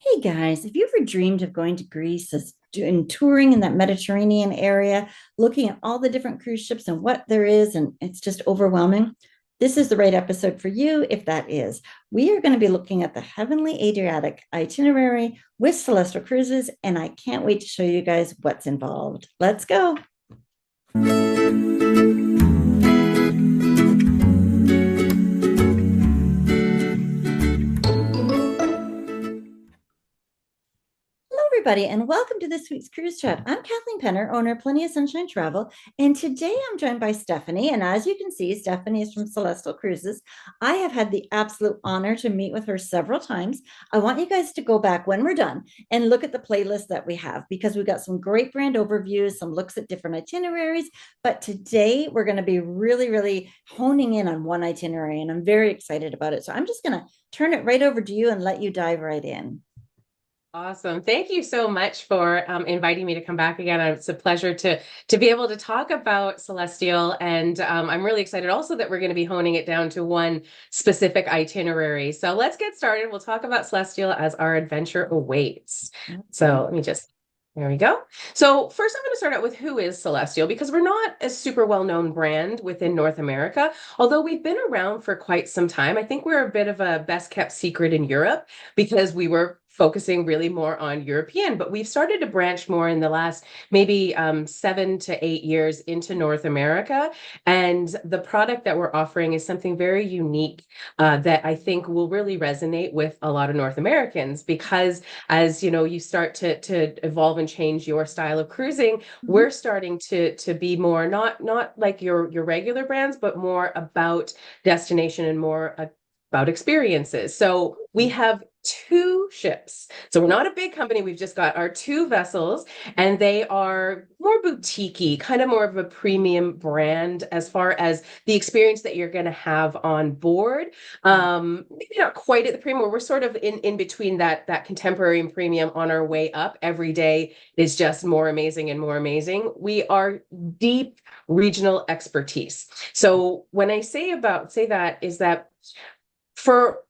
Hey guys, have you ever dreamed of going to Greece and touring in that Mediterranean area, looking at all the different cruise ships and what there is, and it's just overwhelming? This is the right episode for you if that is. We are going to be looking at the Heavenly Adriatic Itinerary with Celestyal Cruises, and I can't wait to show you guys what's involved. Let's go. Hello, everybody, and welcome to this week's Cruise Chat. I'm Kathleen Penner, owner of Plenty of Sunshine Travel, and today I'm joined by Stephanie. And as you can see, Stephanie is from Celestyal Cruises. I have had the absolute honor to meet with her several times. I want you guys to go back when we're done and look at the playlist that we have because we've got some great brand overviews, some looks at different itineraries. But today we're going to be really honing in on one itinerary, and I'm very excited about it. So I'm just going to turn it right over to you and let you dive right in. Awesome. Thank you so much for inviting me to come back again. It's a pleasure to be able to talk about Celestial. And I'm really excited also that we're going to be honing it down to one specific itinerary. So let's get started. We'll talk about Celestial as our adventure awaits. Okay. So let me just, there we go. So first I'm going to start out with who is Celestial because we're not a super well-known brand within North America, although we've been around for quite some time. I think we're a bit of a best kept secret in Europe because we were focusing really more on European, but we've started to branch more in the last maybe 7 to 8 years into North America. And the product that we're offering is something very unique that I think will really resonate with a lot of North Americans because as you know, you start to evolve and change your style of cruising, Mhm. we're starting to be more not like your regular brands, but more about destination and more about experiences. So we have two ships. So we're not a big company. We've just got our two vessels, and they are more boutique-y, kind of more of a premium brand as far as the experience that you're going to have on board. Maybe not quite at the premium. We're sort of in between that contemporary and premium on our way up. Every day is just more amazing and more amazing. We are deep regional expertise. So when I say that is that for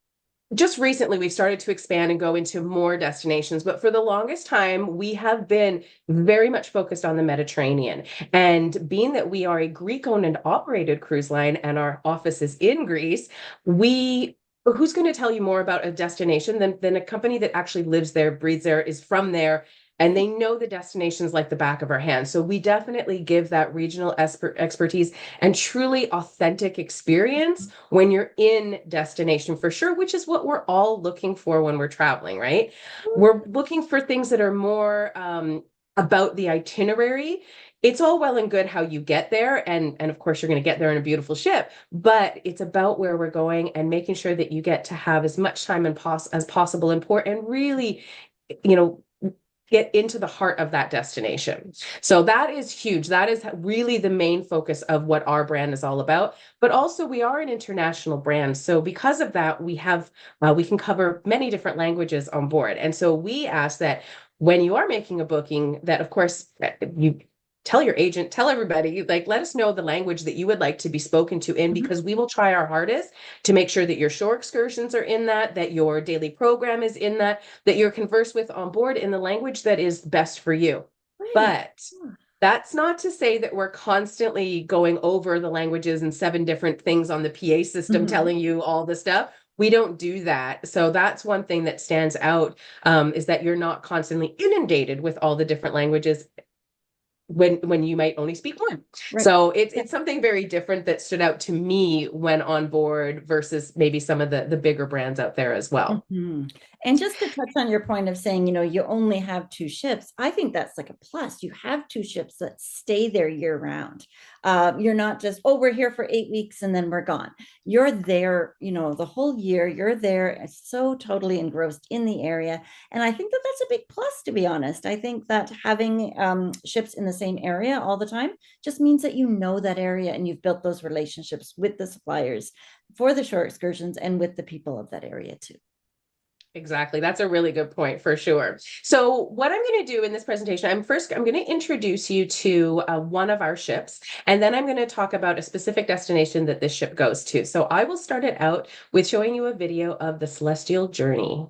just recently we've started to expand and go into more destinations, but for the longest time we have been very much focused on the Mediterranean. And being that we are a Greek owned and operated cruise line and our office is in Greece, we who's going to tell you more about a destination than a company that actually lives there, breathes there, is from there, and they know the destinations like the back of our hand. So we definitely give that regional expertise and truly authentic experience when you're in destination for sure, which is what we're all looking for when we're traveling, right? We're looking for things that are more about the itinerary. It's all well and good how you get there, and of course you're going to get there in a beautiful ship, but it's about where we're going and making sure that you get to have as much time as possible in port and really, you know, get into the heart of that destination. So that is huge. That is really the main focus of what our brand is all about. But also, we are an international brand. So because of that, we can cover many different languages on board. And so we ask that when you are making a booking, that of course you tell your agent, tell everybody, like, let us know the language that you would like to be spoken to in, Mhm. because we will try our hardest to make sure that your shore excursions are in that your daily program is in that you're conversed with on board in the language that is best for you. Great. But that's not to say that we're constantly going over the languages and seven different things on the PA system Mhm. telling you all the stuff. We don't do that. So that's one thing that stands out, is that you're not constantly inundated with all the different languages when you might only speak one. Right. So it's something very different that stood out to me when on board versus maybe some of the bigger brands out there as well. Mhm. And just to touch on your point of saying, you only have two ships, I think that's like a plus. You have two ships that stay there year round. You're not just, oh, we're here for 8 weeks and then we're gone. You're there, the whole year. You're there so totally engrossed in the area. And I think that that's a big plus, to be honest. I think that having ships in the same area all the time just means that you know that area and you've built those relationships with the suppliers for the shore excursions and with the people of that area too. Exactly. That's a really good point for sure. So what I'm going to do in this presentation, I'm going to introduce you to one of our ships, and then I'm going to talk about a specific destination that this ship goes to. So I will start it out with showing you a video of the Celestial Journey.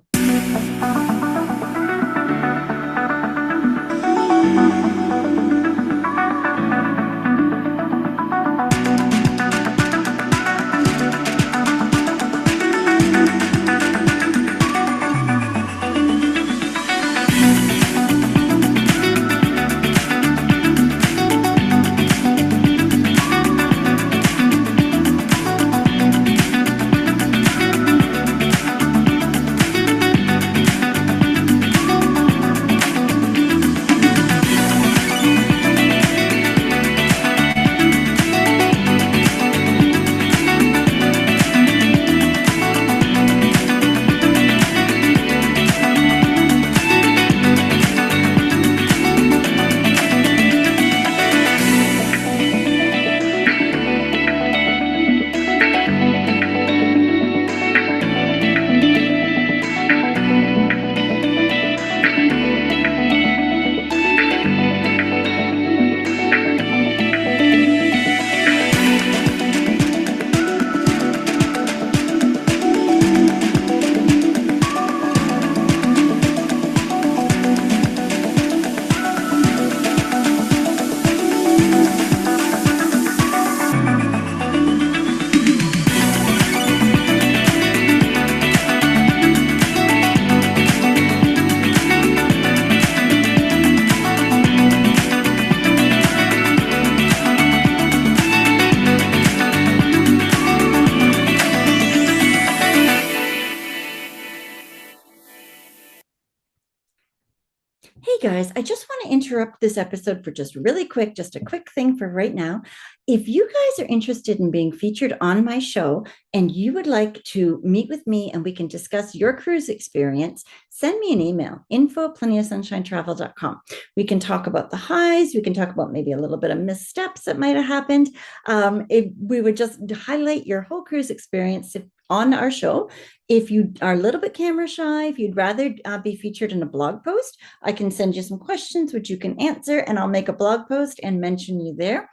Hey guys, I just want to interrupt this episode for just really quick, just a quick thing for right now. If you guys are interested in being featured on my show and you would like to meet with me and we can discuss your cruise experience, send me an email, info@plentyofsunshinetravel.com. We can talk about the highs, we can talk about maybe a little bit of missteps that might have happened. We would just highlight your whole cruise experience on our show. If you are a little bit camera shy, if you'd rather be featured in a blog post, I can send you some questions which you can answer, and I'll make a blog post and mention you there.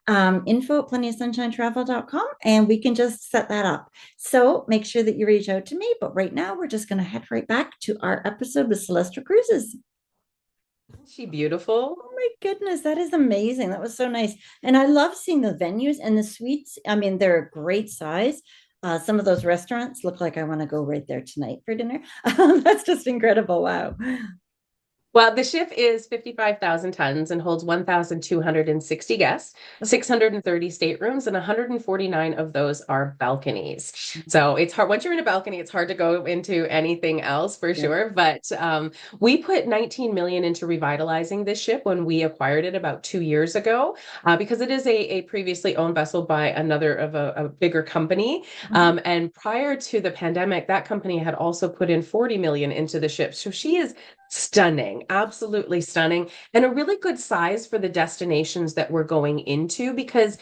Info@plentyofsunshinetravel.com, and we can just set that up. So make sure that you reach out to me. But right now, we're just going to head right back to our episode with Celestyal Cruises. Isn't she beautiful? Oh my goodness, that is amazing. That was so nice. And I love seeing the venues and the suites. I mean, they're a great size. Some of those restaurants look like I want to go right there tonight for dinner. That's just incredible. Wow. Well, the ship is 55,000 tons and holds 1,260 guests, Okay. 630 staterooms, and 149 of those are balconies. So it's hard. Once you're in a balcony, it's hard to go into anything else for Yeah. sure. But we put 19 million into revitalizing this ship when we acquired it about 2 years ago, because it is a previously owned vessel by another of a bigger company. Mhm. And prior to the pandemic, that company had also put in 40 million into the ship. So she is stunning, absolutely stunning, and a really good size for the destinations that we're going into because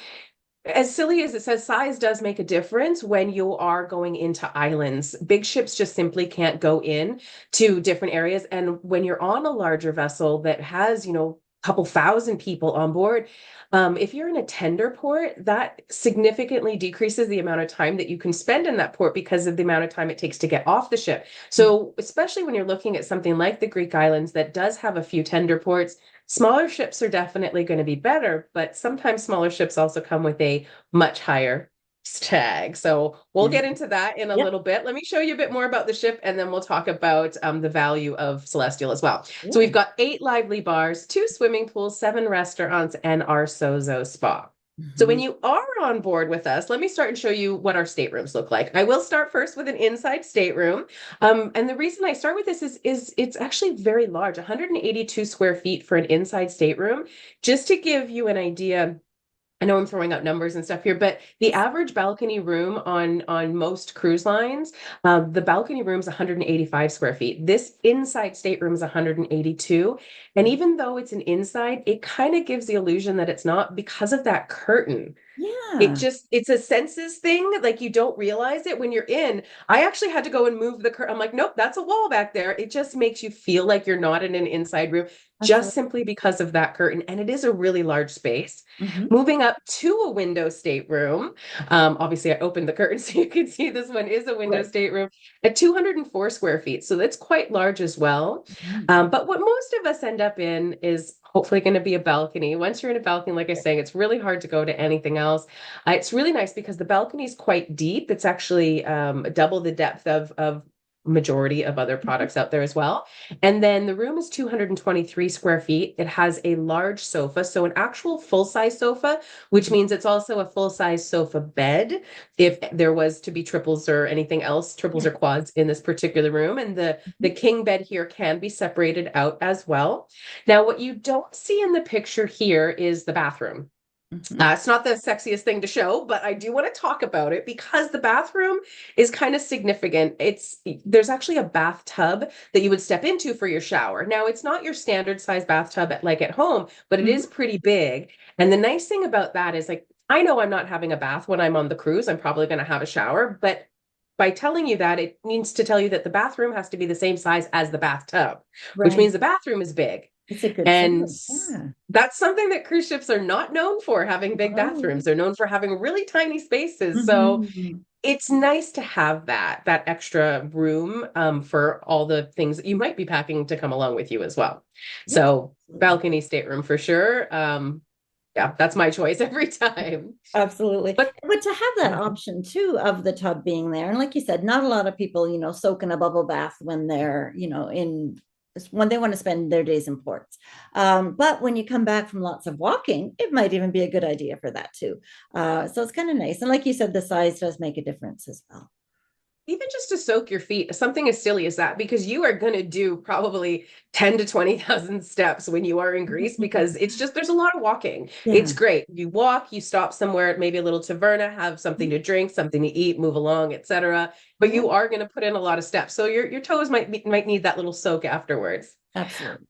as silly as it says, size does make a difference when you are going into islands. Big ships just simply can't go in to different areas. And when you're on a larger vessel that has, a couple thousand people on board, if you're in a tender port, that significantly decreases the amount of time that you can spend in that port because of the amount of time it takes to get off the ship. So, especially when you're looking at something like the Greek islands that does have a few tender ports, smaller ships are definitely going to be better, but sometimes smaller ships also come with a much higher tag. So we'll Yeah. get into that in a Yep. little bit. Let me show you a bit more about the ship, and then we'll talk about the value of Celestial as well. So Yeah. we've got 8 lively bars, 2 swimming pools, 7 restaurants, and our Sozo spa. So when Mhm. you are on board with us, let me start and show you what our staterooms look like. I will start first with an inside stateroom. And the reason I start with this is it's actually very large, 182 square feet for an inside stateroom. Just to give you an idea, I know I'm throwing out numbers and stuff here, but the Yes. average balcony room on most cruise lines, the balcony room is 185 square feet. This inside stateroom is 182. And even though it's an inside, it kind of gives the illusion that it's not because of that curtain. Yeah. It's a senses thing. Like you don't realize it when you're in. I actually had to go and move the curtain. I'm like, nope, that's a wall back there. It just makes you feel like you're not in an inside room just Absolutely. simply because of that curtain. And it is a really large space. Mhm. Moving up to a window stateroom. Obviously, I opened the curtain so you can see this one is a window Right. stateroom at 204 square feet. So that's quite large as well. Mhm. But what most of us end up in is hopefully going to be a balcony. Once you're in a balcony, like I was saying, it's really hard to go to anything else. It's really nice because the balcony is quite deep. It's actually double the depth of majority of other Mhm. products out there as well. And then the room is 223 square feet. It has a large sofa, so an actual full-size sofa, which Mhm. means it's also a full-size sofa bed if there was to be triples or anything else, triples Yeah. or quads in this particular room. And the Mhm. king bed here can be separated out as well. Now, what you don't see in the picture here is the bathroom. Mhm. It's not the sexiest thing to show, but I do want to talk about it because the bathroom is kind of significant. There's actually a bathtub that you would step into for your shower. Now, it's not your standard size bathtub like at home, but it is Mhm. pretty big. And the nice thing about that is like I know I'm not having a bath when I'm on the cruise. I'm probably going to have a shower, but by telling you that, it means to tell you that the bathroom has to be the same size as the bathtub, which Right. means the bathroom is big. It's a good And size. Yeah. that's something that cruise ships are not known for, having big Oh. bathrooms. They're known for having really tiny spaces. So Mhm. it's nice to have that extra room for all the things that you might be packing to come along with you as well. Yes. So Absolutely. balcony stateroom for sure. Yeah, that's my choice every time. Absolutely. But But to have that option too of the tub being there, and like you said, not a lot of people, soak in a bubble bath when they're, when they want to spend their days in ports. But when you come back from lots of walking, it might even be a good idea for that too. So it's kind of nice. And like you said, the size does make a difference as well. even just to soak your feet, something as silly as that, because you are going to do probably 10 to 20,000 steps when you are in Greece, because it's just, there's a lot of walking. Yeah. It's great. You walk, you stop somewhere, maybe a little taverna, have something to drink, something to eat, move along, etc. But Yeah, you are going to put in a lot of steps. So your toes might need that little soak afterwards. absolutely.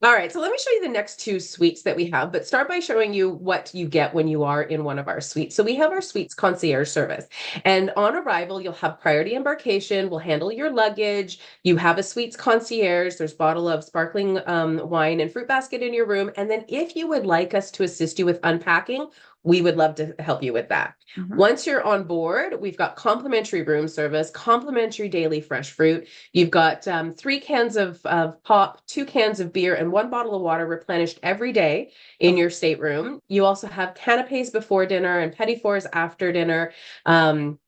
All right, so let me show you the next two suites that we have, but start by showing you what you get when you are in one of our suites. So we have our suites concierge service, and on arrival, you'll have priority embarkation. We'll handle your luggage. You have a suites concierge. There's a bottle of sparkling wine and fruit basket in your room. And then if you would like us to assist you with unpacking, we would love to help you with that. Mhm. Once you're on board, we've got complimentary room service, complimentary daily fresh fruit. You've got 3 cans of pop, 2 cans of beer, and 1 bottle of water replenished every day in Okay. your stateroom. You also have canapes before dinner and petit fours after dinner. Um,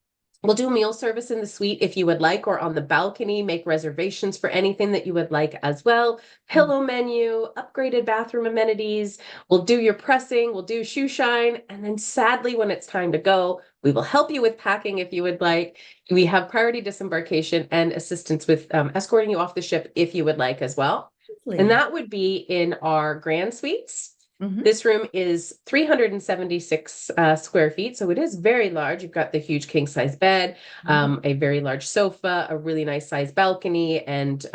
We'll do meal service in the suite if you would like, or on the balcony, make reservations for anything that you would like as well. Mm. Pillow menu, upgraded bathroom amenities. We'll do your pressing, we'll do shoe shine. And then sadly, when it's time to go, we will help you with packing if you would like. We have priority disembarkation and assistance with escorting you off the ship if you would like as well. And Lovely. that would be in our grand suites. Mhm. This room is 376 square feet, so it is very large. You've got the huge king size bed, Mhm. a very large sofa, a really nice size balcony, and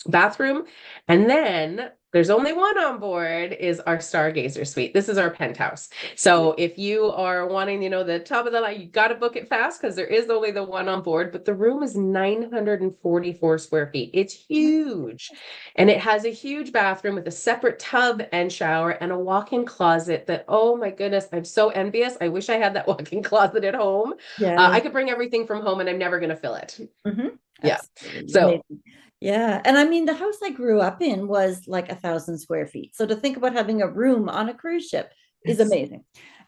bathroom. And then there's only one on board is our Stargazer suite. This is our penthouse. So if you are wanting, the top of the line, you got to book it fast because there is only the one on board. But the room is 944 square feet. It's huge. And it has a huge bathroom with a separate tub and shower and a walk-in closet that, oh my goodness, I'm so envious. I wish I had that walk-in closet at home. Yeah. I could bring everything from home and I'm never going to fill it. Mhm. Yeah. Absolutely. So Amazing. Yeah. And I mean, the house I grew up in was like 1,000 square feet. So to think about having a room on a cruise ship is that's, amazing.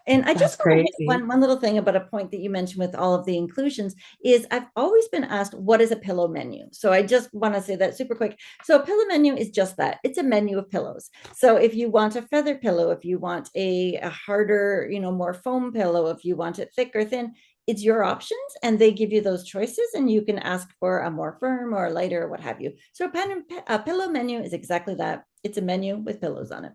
And I just that's want to hit crazy. one little thing about a point that you mentioned with all of the inclusions is I've always been asked, what is a pillow menu? So I just want to say that super quick. So a pillow menu is just that. It's a menu of pillows. So if you want a feather pillow, if you want a harder, more foam pillow, if you want it thick or thin, it's your options and they give you those choices and you can ask for a more firm or a lighter or what have you. So a pillow menu is exactly that. It's a menu with pillows on it.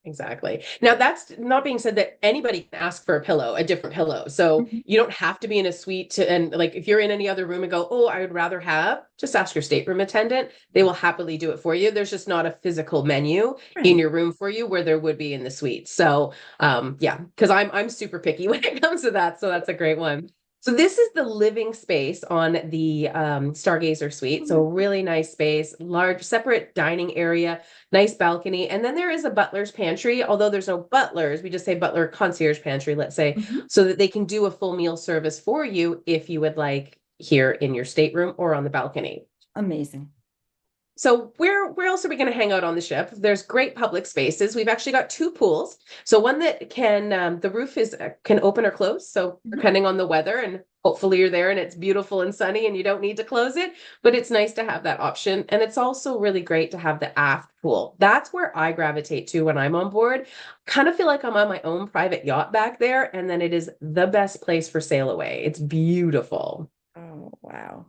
Exactly. Now, that's not being said that anybody can ask for a pillow, a different pillow. So Mhm. you don't have to be in a suite and like if you're in any other room and go, oh, I would rather have, just ask your stateroom attendant. They will happily do it for you. There's just not a physical menu in Right. your room for you where there would be in the suite. So yeah, because I'm super picky when it comes to that. So that's a great one. So this is the living space on the Stargazer suite. So really nice space, large separate dining area, nice balcony. And then there is a butler's pantry, although there's no butlers. We just say butler concierge pantry, let's say, Mhm. so that they can do a full meal service for you if you would like here in your stateroom or on the balcony. Amazing. So where else are we going to hang out on the ship? There's great public spaces. We've actually got 2 pools. So one that can the roof is can open or close. So Mhm. depending on the weather, and hopefully you're there and it's beautiful and sunny and you don't need to close it. But it's nice to have that option, and it's also really great to have the aft pool. That's where I gravitate to when I'm on board. Kind of feel like I'm on my own private yacht back there, and then it is the best place for sail away. It's beautiful. Oh, wow.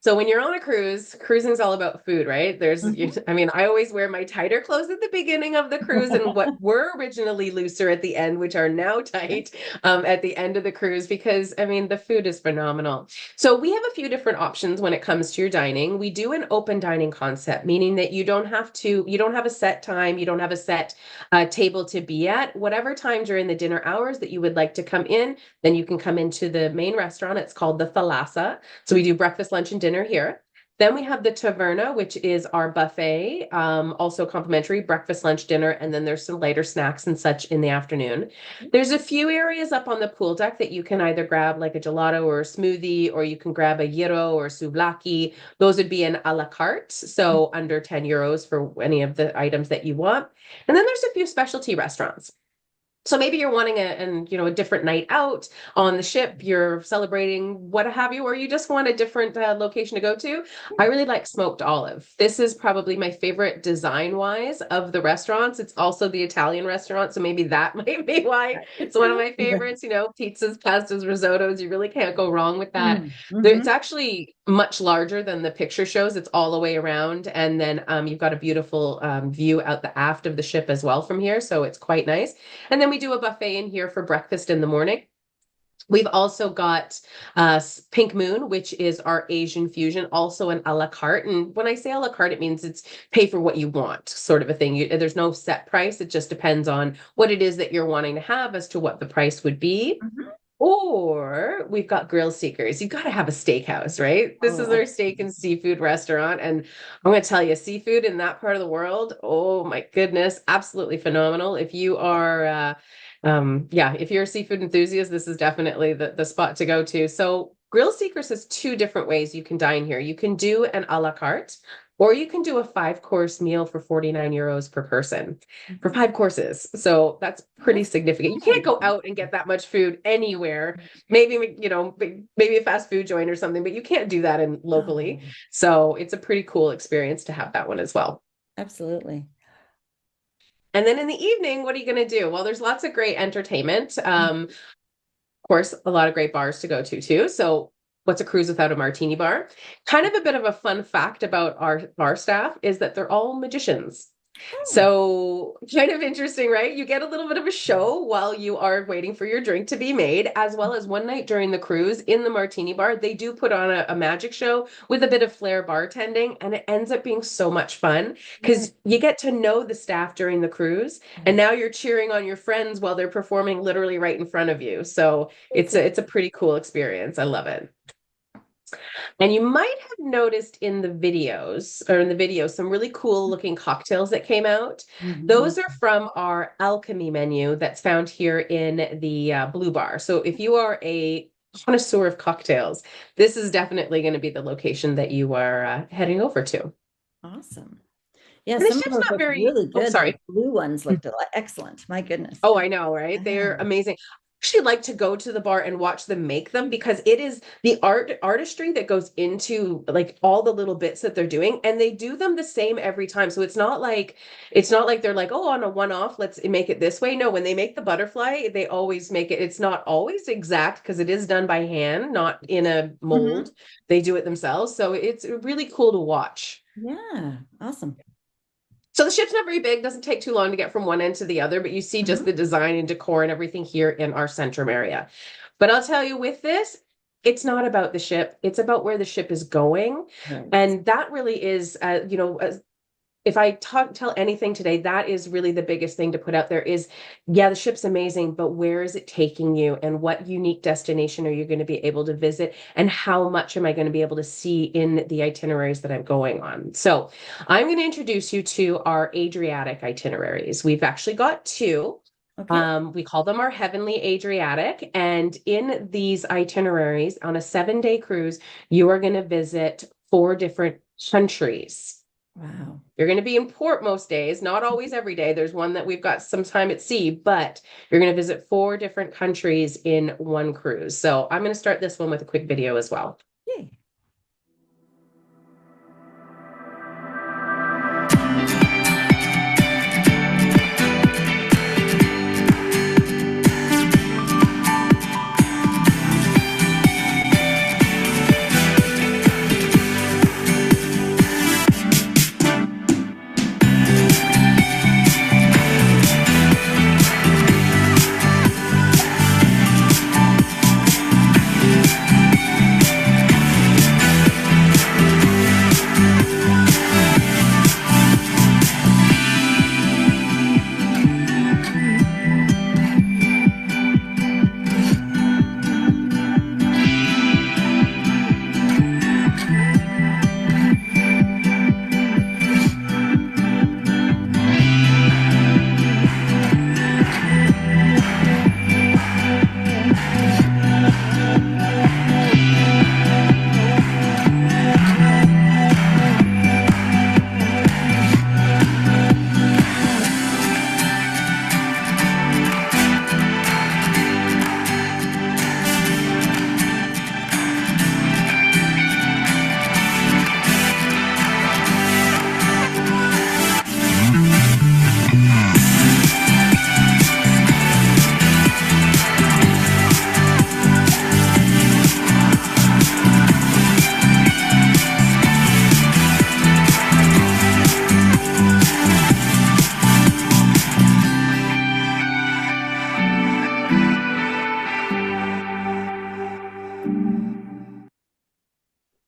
So when you're on a cruise, cruising's all about food, right? Mhm. I mean, I always wear my tighter clothes at the beginning of the cruise and what were originally looser at the end, which are now tight at the end of the cruise, because I mean, the food is phenomenal. So we have a few different options when it comes to your dining. We do an open dining concept, meaning that you don't have a set time, you don't have a set table to be at. Whatever time during the dinner hours that you would like to come in, then you can come into the main restaurant. It's called the Thalassa. So we do breakfast, lunch, and dinner here. Then we have the taverna, which is our buffet, also complimentary breakfast, lunch, dinner, and then there's some lighter snacks and such in the afternoon. There's a few areas up on the pool deck that you can either grab like a gelato or a smoothie, or you can grab a gyro or souvlaki. Those would be an a la carte, so under 10 euros for any of the items that you want. And then there's a few specialty restaurants. So maybe you're wanting a different night out on the ship, you're celebrating what have you, or you just want a different location to go to. I really like smoked olive. This is probably my favorite design wise of the restaurants. It's also the Italian restaurant, so maybe that might be why it's one of my favorites. Pizzas, pastas, risottos. You really can't go wrong with that. It's Mm-hmm. actually much larger than the picture shows. It's all the way around, and then you've got a beautiful view out the aft of the ship as well from here, so it's quite nice. And then we do a buffet in here for breakfast in the morning. We've also got Pink Moon, which is our Asian fusion, also an a la carte. And when I say a la carte, it means it's pay for what you want, sort of a thing. There's no set price. It just depends on what it is that you're wanting to have as to what the price would be. Mm-hmm. Or we've got Grill Seekers. You've got to have a steakhouse, right? This is Oh, our steak and seafood restaurant. And I'm going to tell you, seafood in that part of the world, oh my goodness, absolutely phenomenal. If you are, if you're a seafood enthusiast, this is definitely the spot to go to. So Grill Seekers has two different ways you can dine here. You can do an a la carte, or you can do a 5-course meal for 49 euros per person for 5 courses. So that's pretty that's significant. You can't go out and get that much food anywhere. Maybe, maybe a fast food joint or something, but you can't do that in locally. oh, So it's a pretty cool experience to have that one as well. absolutely. And then in the evening, what are you going to do? Well, there's lots of great entertainment. Of course, a lot of great bars to go to too. So what's a cruise without a martini bar? Kind of a bit of a fun fact about our bar staff is that they're all magicians. Oh, So kind of interesting, right? You get a little bit of a show while you are waiting for your drink to be made, as well as one night during the cruise in the martini bar, they do put on a magic show with a bit of flair bartending, and it ends up being so much fun yeah. because you get to know the staff during the cruise, and now you're cheering on your friends while they're performing literally right in front of you. So it's a pretty cool experience. I love it. And you might have noticed in the videos or in the video some really cool looking cocktails that came out. Mhm. Those are from our alchemy menu that's found here in the Blue Bar. So if you are a connoisseur of cocktails, this is definitely going to be the location that you are heading over to. Awesome. Yeah, And the some of ship's those not look very, really oh, good. Those sorry. blue ones looked excellent. My goodness. Oh, I know, right? Yeah. They're amazing. I actually like to go to the bar and watch them make them because it is the artistry that goes into like all the little bits that they're doing, and they do them the same every time. So it's not like they're like, oh, on a one-off, let's make it this way. No, when they make the butterfly, they always make it. It's not always exact because it is done by hand, not in a Hmm. mold. They do it themselves. So it's really cool to watch. Yeah. Awesome. So the ship's not very big, doesn't take too long to get from one end to the other, but you see just Hmm. the design and decor and everything here in our centrum area. But I'll tell you with this, it's not about the ship, it's about where the ship is going. Right. And that really is, if I tell anything today, that is really the biggest thing to put out there is, yeah, the ship's amazing, but where is it taking you and what unique destination are you going to be able to visit and how much am I going to be able to see in the itineraries that I'm going on? So I'm going to introduce you to our Adriatic itineraries. We've actually got two. Okay. We call them our Heavenly Adriatic. And in these itineraries on a 7-day cruise, you are going to visit 4 different countries. Wow. You're going to be in port most days, not always every day. There's one that we've got some time at sea, but you're going to visit 4 different countries in one cruise. So I'm going to start this one with a quick video as well. Yay.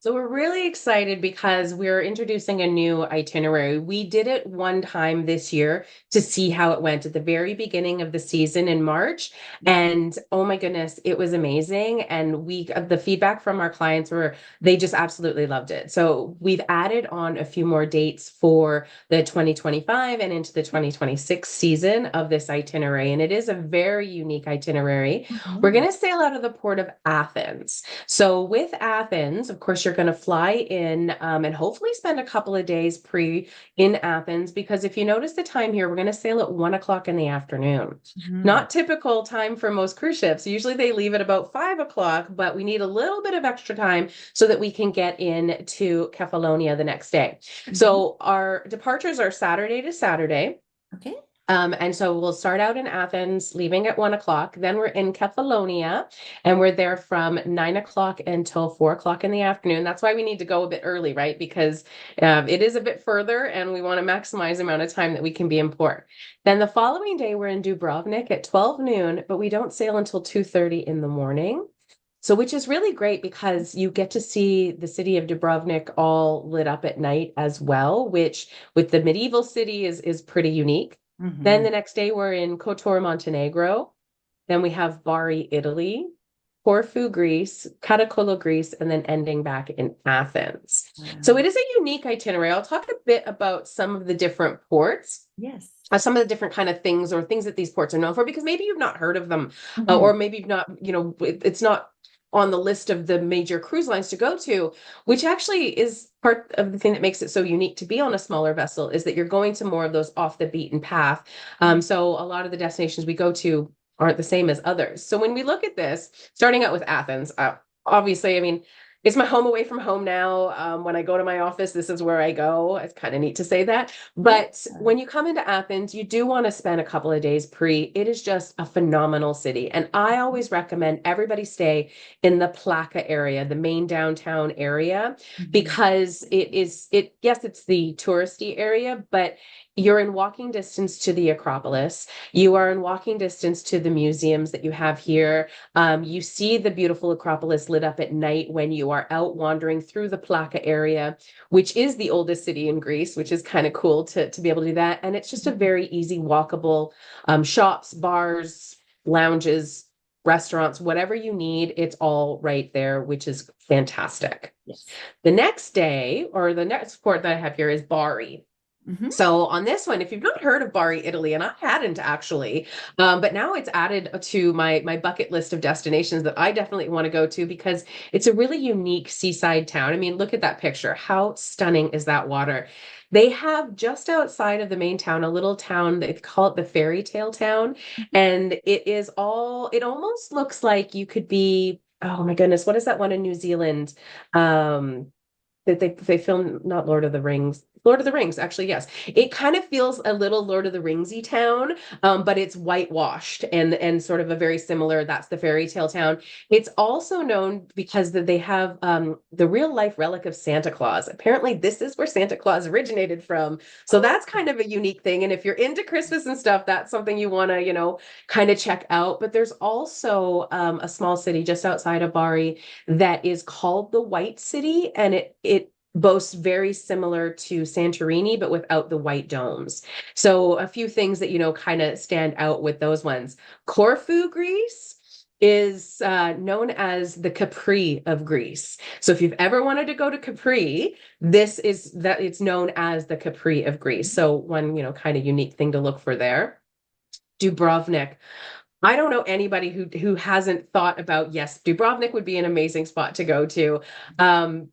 So we're really excited because we're introducing a new itinerary. We did it one time this year to see how it went at the very beginning of the season in March. And oh my goodness, it was amazing. And the feedback from our clients were they just absolutely loved it. So we've added on a few more dates for the 2025 and into the 2026 season of this itinerary. And it is a very unique itinerary. We're Mhm. going to sail out of the port of Athens. So with Athens, of course, you're going to fly in and hopefully spend a couple of days pre in Athens, because if you notice the time here, we're going to sail at 1 o'clock in the afternoon. Mhm. Not typical time for most cruise ships. Usually they leave at about 5 o'clock, but we need a little bit of extra time so that we can get in to Kefalonia the next day. Mhm. So our departures are Saturday to Saturday. Okay. And so we'll start out in Athens, leaving at 1 o'clock. Then we're in Kefalonia, and we're there from 9 o'clock until 4 o'clock in the afternoon. That's why we need to go a bit early, right? Because it is a bit further, and we want to maximize the amount of time that we can be in port. Then the following day, we're in Dubrovnik at 12 noon, but we don't sail until 2:30 in the morning. So, which is really great because you get to see the city of Dubrovnik all lit up at night as well, which with the medieval city is pretty unique. Then Mhm. the next day we're in Kotor, Montenegro. Then we have Bari, Italy, Corfu, Greece, Katakolo, Greece, and then ending back in Athens. So Wow. it is a unique itinerary. I'll talk a bit about some of the different ports, Yes. some of the different kind of things or things that these ports are known for, because maybe you've not heard of them, or Mhm. maybe you've not, it's not on the list of the major cruise lines to go to, which actually is part of the thing that makes it so unique to be on a smaller vessel, is that you're going to more of those off the beaten path. So a lot of the destinations we go to aren't the same as others. So when we look at this, starting out with Athens, obviously, I mean, it's my home away from home now. When I go to my office, this is where I go. It's kind of neat to say that. Yeah. But when you come into Athens, you do want to spend a couple of days pre. It is just a phenomenal city. And I always recommend everybody stay in the Plaka area, the main downtown area, Mhm. because yes, it's the touristy area, but you're in walking distance to the Acropolis. You are in walking distance to the museums that you have here. You see the beautiful Acropolis lit up at night when you are out wandering through the Plaka area, which is the oldest city in Greece, which is kind of cool to be able to do that. And it's just a Mhm. very easy, walkable shops, bars, lounges, restaurants, whatever you need, it's all right there, which is fantastic. Yes. The next day, or the next port that I have here is Bari. Mhm. So on this one, if you've not heard of Bari, Italy, and I hadn't actually, but now it's added to my bucket list of destinations that I definitely want to go to, because it's a really unique seaside town. I mean, look at that picture. How stunning is that water? They have just outside of the main town a little town, they call it the fairy tale town, and it almost looks like you could be, oh my goodness, what is that one in New Zealand? That they filmed, not Lord of the Rings. Lord of the Rings, actually, yes. It kind of feels a little Lord of the Ringsy town, but it's whitewashed and sort of a very similar. That's the fairy tale town. It's also known because they have the real life relic of Santa Claus. Apparently, this is where Santa Claus originated from. So Oh. that's kind of a unique thing. And if you're into Christmas and stuff, that's something you want to, kind of check out. But there's also a small city just outside of Bari that is called the White City, and it boasts very similar to Santorini, but without the white domes. So a few things that kind of stand out with those ones. Corfu, Greece is known as the Capri of Greece. So if you've ever wanted to go to Capri, this is that it's known as the Capri of Greece. So one, kind of unique thing to look for there. Dubrovnik. I don't know anybody who hasn't thought about, yes, Dubrovnik would be an amazing spot to go to,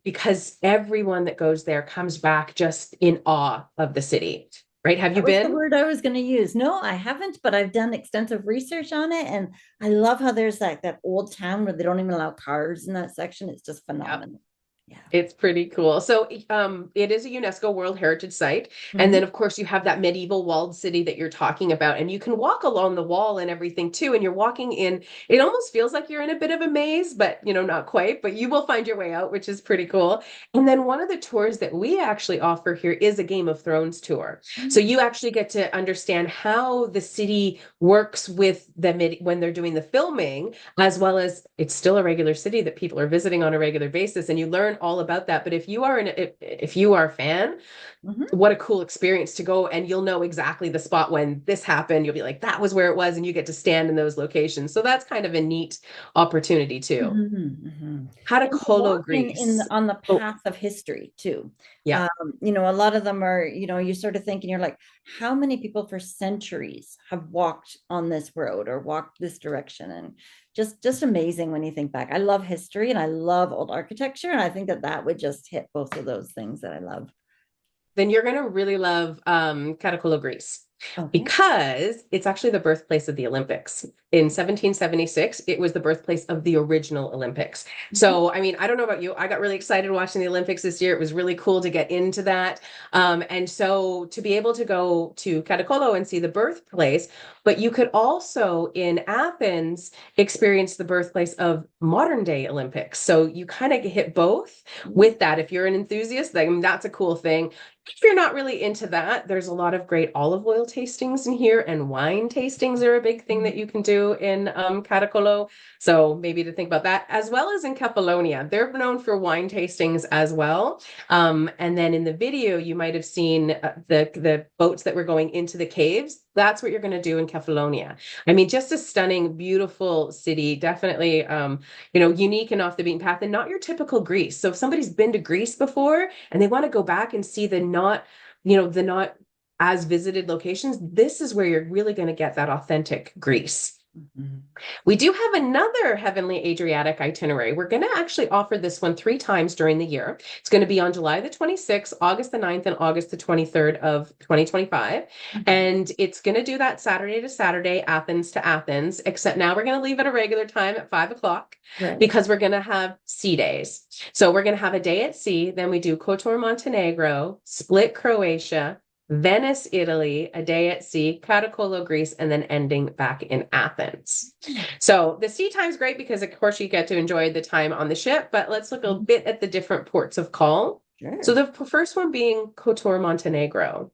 because everyone that goes there comes back just in awe of the city, right? Have you That was the been? word I was going to use. No, I haven't, but I've done extensive research on it, and I love how there's like that old town where they don't even allow cars in that section. It's just Yep. phenomenal. Yeah. It's pretty cool. So, it is a UNESCO World Heritage Site. And Mhm. then, of course, you have that medieval walled city that you're talking about. And you can walk along the wall and everything too. And you're walking in, it almost feels like you're in a bit of a maze, but, not quite. But you will find your way out, which is pretty cool. And then one of the tours that we actually offer here is a Game of Thrones tour. So Mhm. you actually get to understand how the city works with when they're doing the filming, as well as it's still a regular city that people are visiting on a regular basis. And you learn aren't all about that. But if you are a fan, Mhm. what a cool experience to go, and you'll know exactly the spot when this happened. You'll be like, that was where it was, and you get to stand in those locations. So that's kind of a neat opportunity too. Mhm, mhm. And you're Catacolo, walking in Greece. on the Oh, path of history too. yeah. A lot of them are, you sort of thinking you're like, how many people for centuries have walked on this road or walked this direction? And just amazing when you think back. I love history and I love old architecture, and I think that that would just hit both of those things that I love. Then you're going to really love Catacolo, Greece, Okay. because it's actually the birthplace of the Olympics. In 1776, it was the birthplace of the original Olympics. Mhm. So, I mean, I don't know about you. I got really excited watching the Olympics this year. It was really cool to get into that. And so to be able to go to Catacolo and see the birthplace, but you could also in Athens experience the birthplace of modern day Olympics. So you kind of hit both with that. If you're an enthusiast, then that's a cool thing. If you're not really into that, there's a lot of great olive oil tastings in here, and wine tastings are a big thing that you can do in Catacolo. So maybe to think about that, as well as in Kefalonia. They're known for wine tastings as well. And then in the video, you might have seen the boats that were going into the caves. That's what you're going to do in Kefalonia. I mean, just a stunning, beautiful city. Definitely, unique and off the beaten path, and not your typical Greece. So if somebody's been to Greece before and they want to go back and see the not as visited locations, this is where you're really going to get that authentic Greece. Mhm. We do have another Heavenly Adriatic itinerary. We're going to actually offer this one 3 times during the year. It's going to be on July the 26th, August the 9th, and August the 23rd of 2025. Mhm. And it's going to do that Saturday to Saturday, Athens to Athens, except now we're going to leave at a regular time at 5 o'clock Right. because we're going to have sea days. So we're going to have a day at sea. Then we do Kotor, Montenegro, Split, Croatia, Venice, Italy, a day at sea, Catacolo, Greece, and then ending back in Athens. So the sea time's great because, of course, you get to enjoy the time on the ship, but let's look a Mhm. bit at the different ports of call. So Sure. the first one being Kotor, Montenegro.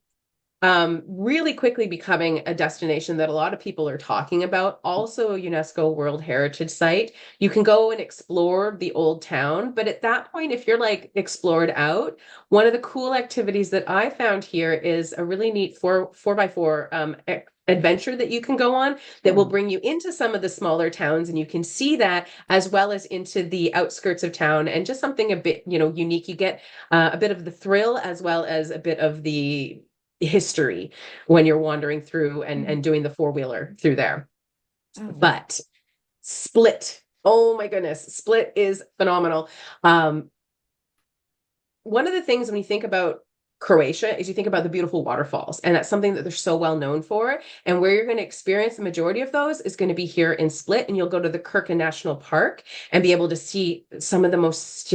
Really quickly becoming a destination that a lot of people are talking about. Also a UNESCO World Heritage Site. You can go and explore the old town, but at that point, if you're like explored out, one of the cool activities that I found here is a really neat four by four adventure that you can go on that will Oh. bring you into some of the smaller towns, and you can see that as well as into the outskirts of town, and just something a bit unique. You get a bit of the thrill as well as a bit of the history when you're wandering through Mhm. and doing the four-wheeler through there. Oh, that's But Split, oh my goodness, Split is phenomenal. One of the things when you think about Croatia is you think about the beautiful waterfalls, and that's something that they're so well known for. And where you're going to experience the majority of those is going to be here in Split, and you'll go to the Krka National Park and be able to see some of the most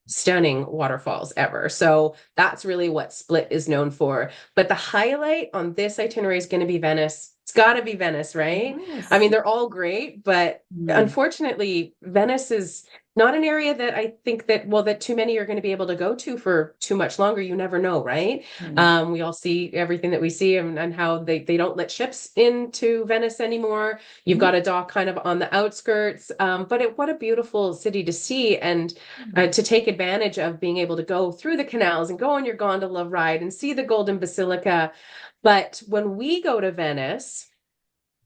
stunning waterfalls ever. So that's really what Split is known for. But the highlight on this itinerary is going to be Venice. It's got to be Venice, right? I yes. mean, they're all great, but Mhm. unfortunately, Venice is not an area that I think that too many are going to be able to go to for too much longer. You never know, right? Right. We all see everything that we see, and how they don't let ships into Venice anymore. You've Mhm. got a dock kind of on the outskirts, but what a beautiful city to see, and to take advantage of being able to go through the canals and go on your gondola ride and see the Golden Basilica. But when we go to Venice,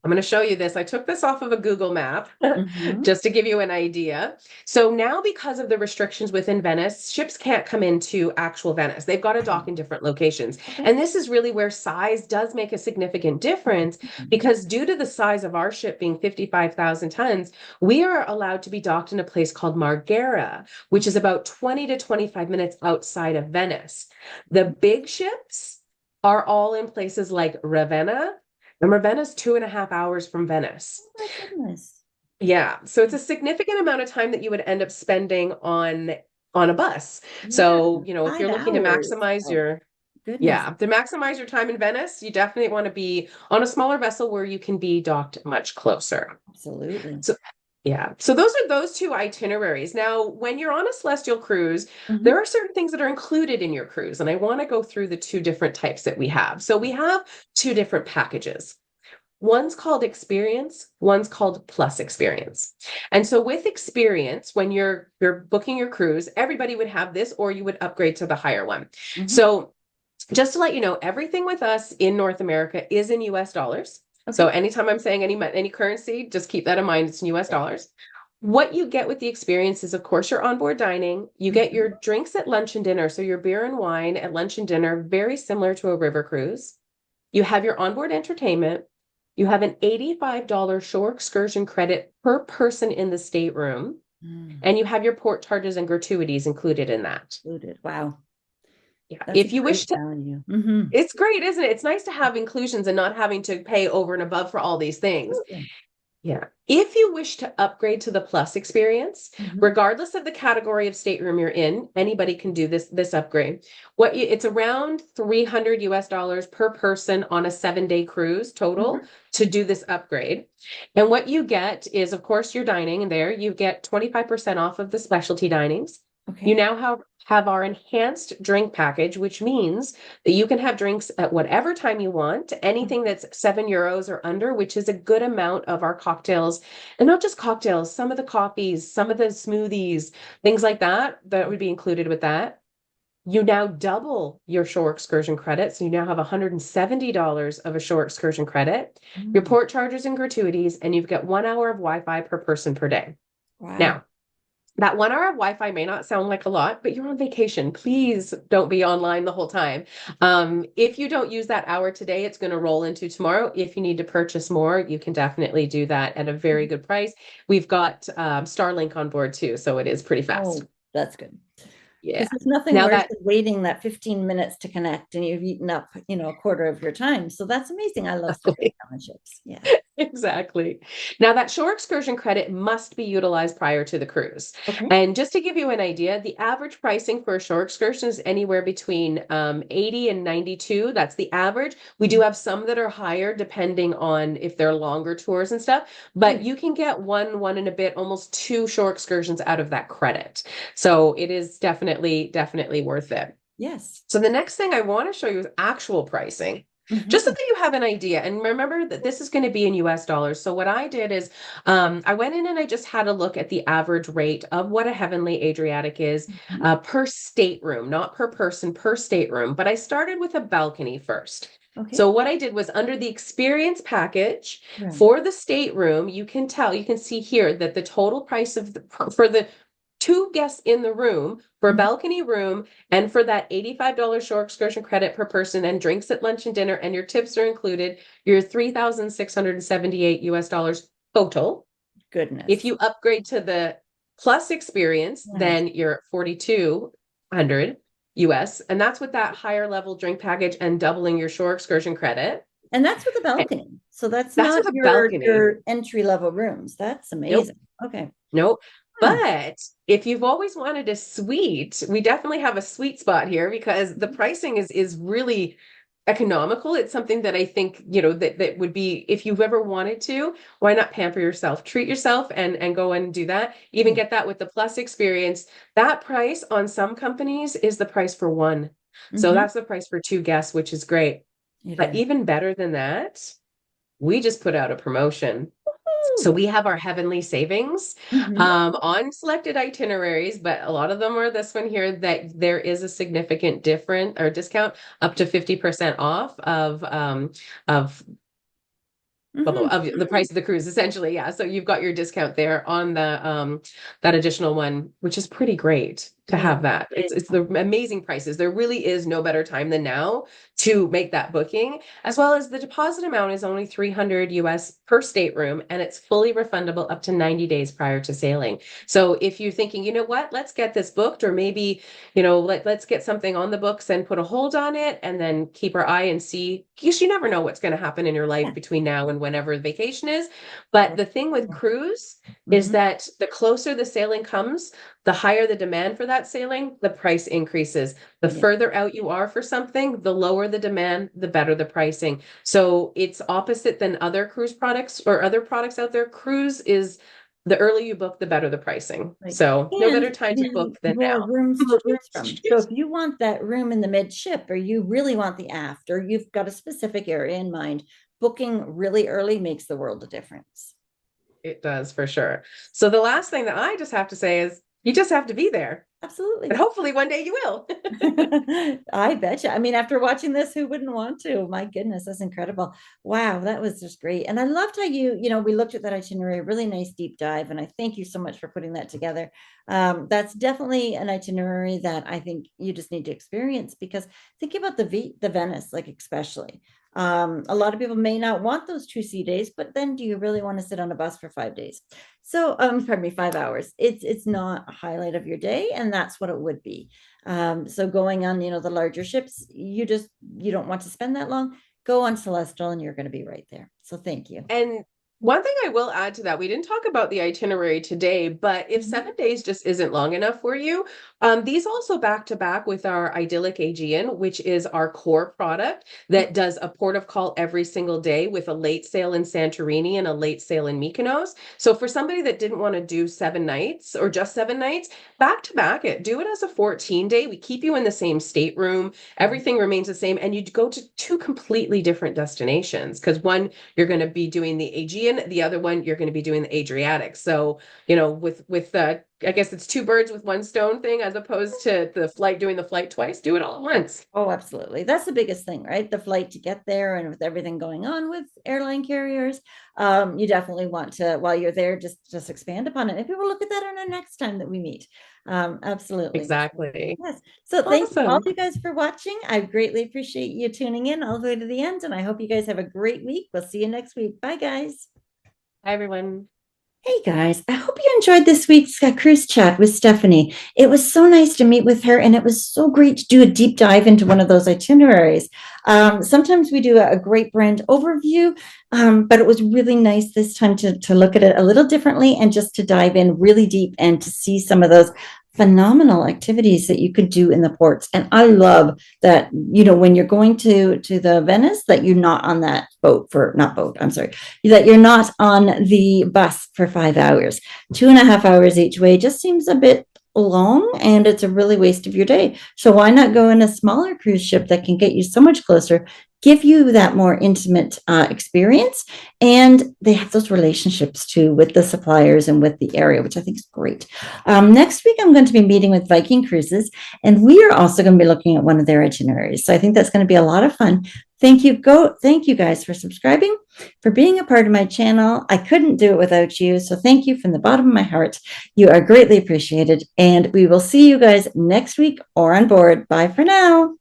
I'm going to show you this. I took this off of a Google map Mhm. just to give you an idea. So now, because of the restrictions within Venice, ships can't come into actual Venice. They've got to dock in different locations. Okay. And this is really where size does make a significant difference, Mhm. because due to the size of our ship being 55,000 tons, we are allowed to be docked in a place called Marghera, which is about 20 to 25 minutes outside of Venice. The big ships are all in places like Ravenna, and Ravenna's 2.5 hours from Venice. Oh my goodness. Yeah. So it's a significant amount of time that you would end up spending on a bus. Yeah. So, if Five you're looking to hours. maximize Oh, your goodness. yeah, to maximize your time in Venice, you definitely want to be on a smaller vessel where you can be docked much closer. Absolutely. So yeah. So those are those two itineraries. Now, when you're on a celestial cruise, there Mhm. are certain things that are included in your cruise, and I want to go through the two different types that we have. So we have two different packages. One's called experience, one's called plus experience. And so with experience, when you're booking your cruise, everybody would have this, or you would upgrade to the higher one. Mhm. So just to let you know, everything with us in North America is in US dollars. So Okay. anytime I'm saying any currency, just keep that in mind. It's in US Right. dollars. What you get with the experience is, of course, your onboard dining. You get Mhm. your drinks at lunch and dinner. So your beer and wine at lunch and dinner, very similar to a river cruise. You have your onboard entertainment. You have an $85 shore excursion credit per person in the stateroom. Mm. And you have your port charges and gratuities included in that. Included. Wow. Yeah. That's a If you great wish to, value. Hmm. it's great, isn't it? It's nice to have inclusions and not having to pay over and above for all these things. Absolutely. Yeah. If you wish to upgrade to the plus experience, Hmm. regardless of the category of stateroom you're in, anybody can do this upgrade. It's around 300 US dollars per person on a 7-day cruise total Hmm. to do this upgrade. And what you get is, of course, your dining, and there you get 25% off of the specialty dinings. You Okay. now have our enhanced drink package, which means that you can have drinks at whatever time you want, anything Mhm. that's €7 or under, which is a good amount of our cocktails. And not just cocktails, some of the coffees, some of the smoothies, things like that, that would be included with that. You now double your shore excursion credit. So you now have $170 of a shore excursion credit, your Mm. port charges and gratuities, and you've got 1 hour of Wi-Fi per person per day. Wow. Now, that 1 hour of Wi-Fi may not sound like a lot, but you're on vacation. Please don't be online the whole time. If you don't use that hour today, it's going to roll into tomorrow. If you need to purchase more, you can definitely do that at a very good price. We've got Starlink on board too, so it is pretty fast. Oh, that's good. Yeah. Because there's nothing Now worse that than waiting that 15 minutes to connect and you've eaten up, a quarter of your time. So that's amazing. I love Starbucks on the ships. Yeah. Exactly. Now, that shore excursion credit must be utilized prior to the cruise. Okay. And just to give you an idea, the average pricing for a shore excursion is anywhere between 80 and 92. That's the average. We do Mhm. have some that are higher depending on if they're longer tours and stuff, but Good. you can get one and a bit, almost two shore excursions out of that credit. So it is definitely worth it. Yes. So the next thing I want to show you is actual pricing, just so Hmm. that you have an idea. And remember that this is going to be in US dollars. So what I did is I went in and I just had a look at the average rate of what a Heavenly Adriatic is Hmm. per stateroom, not per person, per stateroom. But I started with a balcony first. Okay. So what I did was under the experience package Right. for the stateroom, you can see here that the total price of for the two guests in the room for a Mhm. balcony room and for that $85 shore excursion credit per person and drinks at lunch and dinner and your tips are included, you're 3,678 US dollars total. If Goodness. you upgrade to the plus experience, Yes. then you're at 4,200 US. And that's with that higher level drink package and doubling your shore excursion credit. And that's with a And balcony. So that's that's not with a your balcony. your entry level rooms. That's Nope. amazing. Okay. Nope. Hmm. But if you've always wanted a suite, we definitely have a sweet spot here because the pricing is really economical. It's something that I think, that would be, if you've ever wanted to, why not pamper yourself, treat yourself and go and do that. Even Yeah. get that with the plus experience. That price on some companies is the price for one. So Hmm. that's the price for two guests, which is great. It But is. even better than that, we just put out a promotion. So Woo. we have our heavenly savings Mhm. on selected itineraries, but a lot of them are this one here that there is a significant different or discount up to 50% off of Mhm. of the price of the cruise essentially. Yeah, so you've got your discount there on the that additional one, which is pretty great to Yeah. have that. It It's is. the amazing prices. There really is no better time than now to make that booking, as well as the deposit amount is only 300 US per stateroom and it's fully refundable up to 90 days prior to sailing. So if you're thinking, you know what, let's get this booked, or maybe, let's get something on the books and put a hold on it and then keep our eye and see, because you never know what's going to happen in your life Yeah. between now and whenever vacation is. But the thing with cruise is Mhm. that the closer the sailing comes, the higher the demand for that sailing, the price increases. The Yeah. further out you are for something, the lower the demand, the better the pricing. So it's opposite than other cruise products or other products out there. Cruise is the earlier you book, the better the pricing. Right. So no And better time to book the than more rooms to choose from. So now. if you want that room in the midship or you really want the aft or you've got a specific area in mind, booking really early makes the world of difference. It does for sure. So the last thing that I just have to say is you just have to be there. And Absolutely. hopefully one day you will. I bet you. I mean, after watching this, who wouldn't want to? My goodness, that's incredible. Wow, that was just great. And I loved how we looked at that itinerary, really nice deep dive. And I thank you so much for putting that together. That's definitely an itinerary that I think you just need to experience because think about the Venice, like especially. A lot of people may not want those 2 sea days, but then do you really want to sit on a bus for 5 days? So, pardon me, 5 hours. It's not a highlight of your day, and that's what it would be. So going on, the larger ships, you don't want to spend that long. Go on Celestial, and you're going to be right there. So thank you. And one thing I will add to that, we didn't talk about the itinerary today, but if Mhm. 7 days just isn't long enough for you, these also back to back with our Idyllic Aegean, which is our core product that does a port of call every single day with a late sail in Santorini and a late sail in Mykonos. So for somebody that didn't want to do 7 nights or just 7 nights, back to back it, do it as a 14-day. We keep you in the same stateroom. Everything remains the same. And you go to two completely different destinations because one, you're going to be doing the Aegean, the other one you're going to be doing the Adriatic. So, with I guess it's two birds with one stone thing as opposed to doing the flight twice, do it all at once. Oh, absolutely. That's the biggest thing, right? The flight to get there, and with everything going on with airline carriers, you definitely want to, while you're there, just expand upon it. If we will look at that on our next time that we meet. Absolutely. Exactly. Yes. So thank you all Awesome. you guys for watching. I greatly appreciate you tuning in all the way to the end, and I hope you guys have a great week. We'll see you next week. Bye, guys. Hi, everyone. Hey guys, I hope you enjoyed this week's cruise chat with Stephanie. It was so nice to meet with her, and it was so great to do a deep dive into one of those itineraries. Sometimes we do a great brand overview, but it was really nice this time to look at it a little differently and just to dive in really deep and to see some of those phenomenal activities that you could do in the ports. And I love that, when you're going to the Venice, that you're not on that not boat, I'm sorry, that you're not on the bus for 5 hours. 2.5 hours each way just seems a bit long, and it's a really waste of your day. So why not go in a smaller cruise ship that can get you so much closer, give you that more intimate experience, and they have those relationships too with the suppliers and with the area, which I think is great. Next week, I'm going to be meeting with Viking Cruises, and we are also going to be looking at one of their itineraries. So I think that's going to be a lot of fun. Thank you guys for subscribing, for being a part of my channel. I couldn't do it without you. So thank you from the bottom of my heart. You are greatly appreciated. And we will see you guys next week or on board. Bye for now.